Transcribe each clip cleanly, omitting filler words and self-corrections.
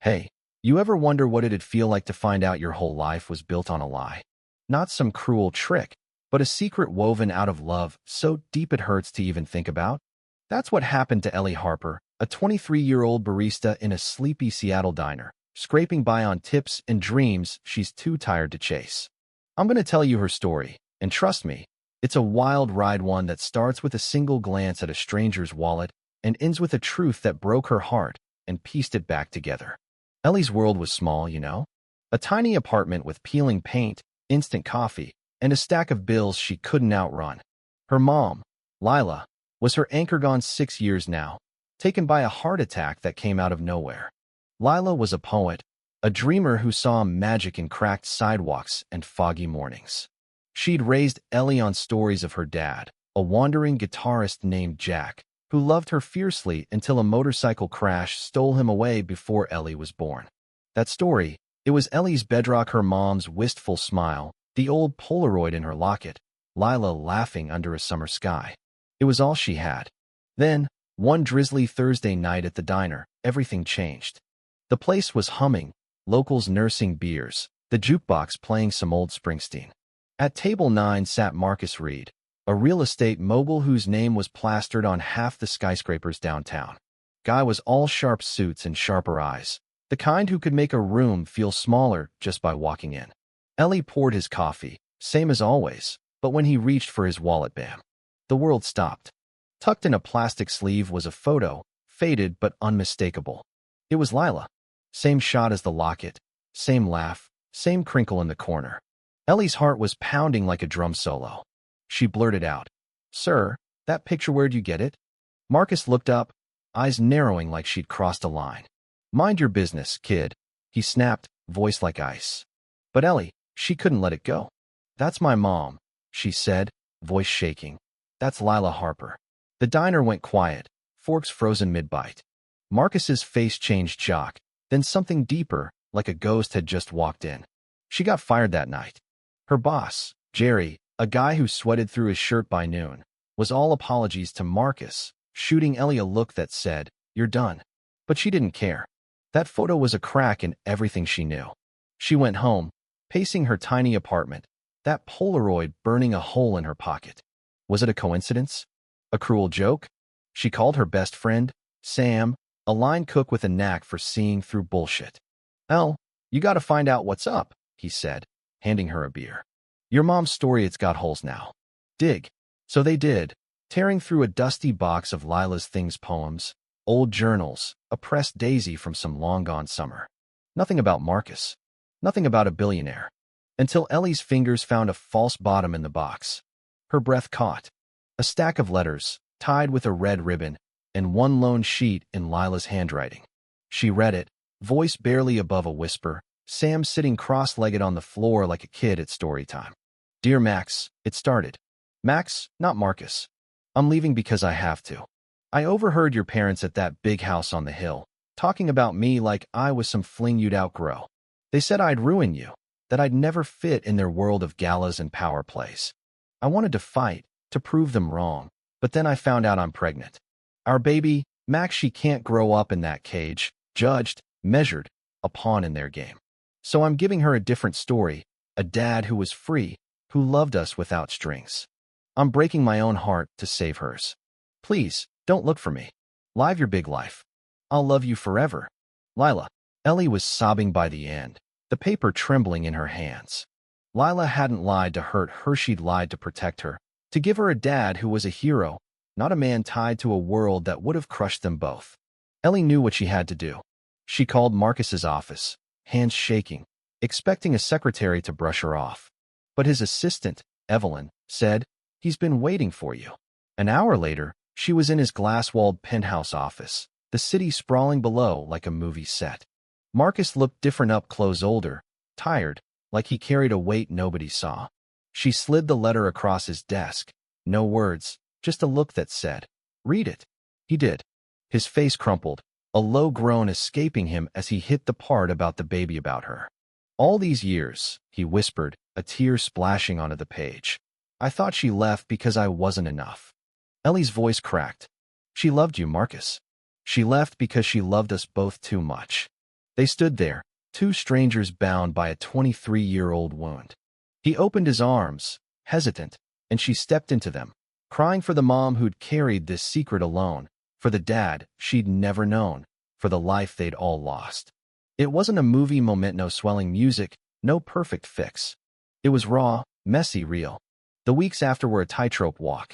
Hey, you ever wonder what it'd feel like to find out your whole life was built on a lie? Not some cruel trick, but a secret woven out of love so deep it hurts to even think about? That's what happened to Ellie Harper, a 23-year-old barista in a sleepy Seattle diner, scraping by on tips and dreams she's too tired to chase. I'm going to tell you her story, and trust me, it's a wild ride, one that starts with a single glance at a stranger's wallet and ends with a truth that broke her heart and pieced it back together. Ellie's world was small, you know? A tiny apartment with peeling paint, instant coffee, and a stack of bills she couldn't outrun. Her mom, Lila, was her anchor, gone 6 years now, taken by a heart attack that came out of nowhere. Lila was a poet, a dreamer who saw magic in cracked sidewalks and foggy mornings. She'd raised Ellie on stories of her dad, a wandering guitarist named Jack, who loved her fiercely until a motorcycle crash stole him away before Ellie was born. That story, it was Ellie's bedrock, her mom's wistful smile, the old Polaroid in her locket, Lila laughing under a summer sky. It was all she had. Then, one drizzly Thursday night at the diner, everything changed. The place was humming, locals nursing beers, the jukebox playing some old Springsteen. At table 9 sat Marcus Reed, a real estate mogul whose name was plastered on half the skyscrapers downtown. Guy was all sharp suits and sharper eyes, the kind who could make a room feel smaller just by walking in. Ellie poured his coffee, same as always, but when he reached for his wallet, bam, the world stopped. Tucked in a plastic sleeve was a photo, faded but unmistakable. It was Lila. Same shot as the locket, same laugh, same crinkle in the corner. Ellie's heart was pounding like a drum solo. She blurted out, "Sir, that picture, where'd you get it?" Marcus looked up, eyes narrowing like she'd crossed a line. "Mind your business, kid," he snapped, voice like ice. But Ellie, she couldn't let it go. "That's my mom," she said, voice shaking. "That's Lila Harper." The diner went quiet, forks frozen mid-bite. Marcus's face changed, shock, then something deeper, like a ghost had just walked in. She got fired that night. Her boss, Jerry, a guy who sweated through his shirt by noon, was all apologies to Marcus, shooting Ellie a look that said, "You're done." But she didn't care. That photo was a crack in everything she knew. She went home, pacing her tiny apartment, that Polaroid burning a hole in her pocket. Was it a coincidence? A cruel joke? She called her best friend, Sam, a line cook with a knack for seeing through bullshit. "Elle, you gotta find out what's up," he said, handing her a beer. "Your mom's story, it's got holes now. Dig." So they did, tearing through a dusty box of Lila's things, poems, old journals, a pressed daisy from some long-gone summer. Nothing about Marcus. Nothing about a billionaire. Until Ellie's fingers found a false bottom in the box. Her breath caught. A stack of letters, tied with a red ribbon, and one lone sheet in Lila's handwriting. She read it, voice barely above a whisper, Sam sitting cross-legged on the floor like a kid at story time. "Dear Max," it started. "Max, not Marcus. I'm leaving because I have to. I overheard your parents at that big house on the hill, talking about me like I was some fling you'd outgrow. They said I'd ruin you, that I'd never fit in their world of galas and power plays. I wanted to fight, to prove them wrong, but then I found out I'm pregnant. Our baby, Max, she can't grow up in that cage, judged, measured, a pawn in their game. So I'm giving her a different story, a dad who was free, who loved us without strings. I'm breaking my own heart to save hers. Please, don't look for me. Live your big life. I'll love you forever. Lila." Ellie was sobbing by the end, the paper trembling in her hands. Lila hadn't lied to hurt her, she'd lied to protect her, to give her a dad who was a hero, not a man tied to a world that would have crushed them both. Ellie knew what she had to do. She called Marcus's office, hands shaking, expecting a secretary to brush her off. But his assistant, Evelyn, said, "He's been waiting for you." An hour later, she was in his glass-walled penthouse office, the city sprawling below like a movie set. Marcus looked different up close, older, tired, like he carried a weight nobody saw. She slid the letter across his desk. No words, just a look that said, "Read it." He did. His face crumpled, a low groan escaping him as he hit the part about the baby, about her. "All these years," he whispered, a tear splashing onto the page. "I thought she left because I wasn't enough." Ellie's voice cracked. "She loved you, Marcus. She left because she loved us both too much." They stood there, two strangers bound by a 23-year-old wound. He opened his arms, hesitant, and she stepped into them, crying for the mom who'd carried this secret alone, for the dad she'd never known, for the life they'd all lost. It wasn't a movie moment, no swelling music, no perfect fix. It was raw, messy, real. The weeks after were a tightrope walk.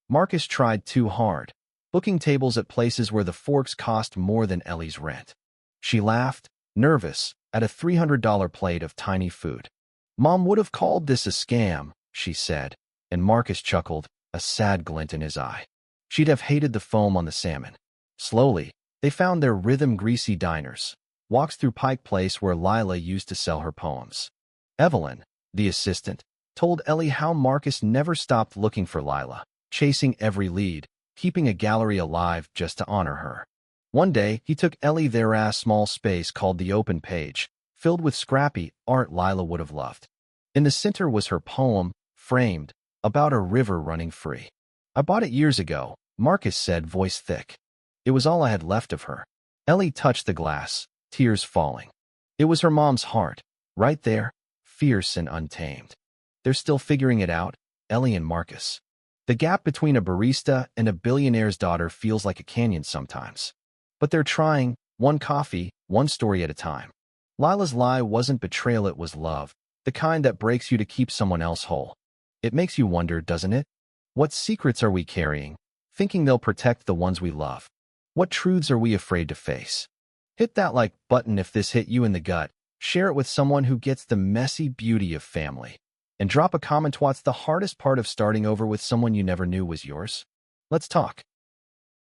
Marcus tried too hard, booking tables at places where the forks cost more than Ellie's rent. She laughed, nervous, at a $300 plate of tiny food. Mom would have called this a scam, she said, and Marcus chuckled, a sad glint in his eye. She'd have hated the foam on the salmon. Slowly, they found their rhythm greasy diners, walks through Pike Place where Lila used to sell her poems. Evelyn, the assistant, told Ellie how Marcus never stopped looking for Lila, chasing every lead, keeping a gallery alive just to honor her. One day, he took Ellie there a small space called the Open Page, filled with scrappy art Lila would have loved. In the center was her poem, framed, about a river running free. I bought it years ago, Marcus said, voice thick. It was all I had left of her. Ellie touched the glass, tears falling. It was her mom's heart, right there, fierce and untamed. They're still figuring it out, Ellie and Marcus. The gap between a barista and a billionaire's daughter feels like a canyon sometimes. But they're trying, one coffee, one story at a time. Lila's lie wasn't betrayal, it was love, the kind that breaks you to keep someone else whole. It makes you wonder, doesn't it? What secrets are we carrying, thinking they'll protect the ones we love? What truths are we afraid to face? Hit that like button if this hit you in the gut, share it with someone who gets the messy beauty of family. And drop a comment, what's the hardest part of starting over with someone you never knew was yours? Let's talk.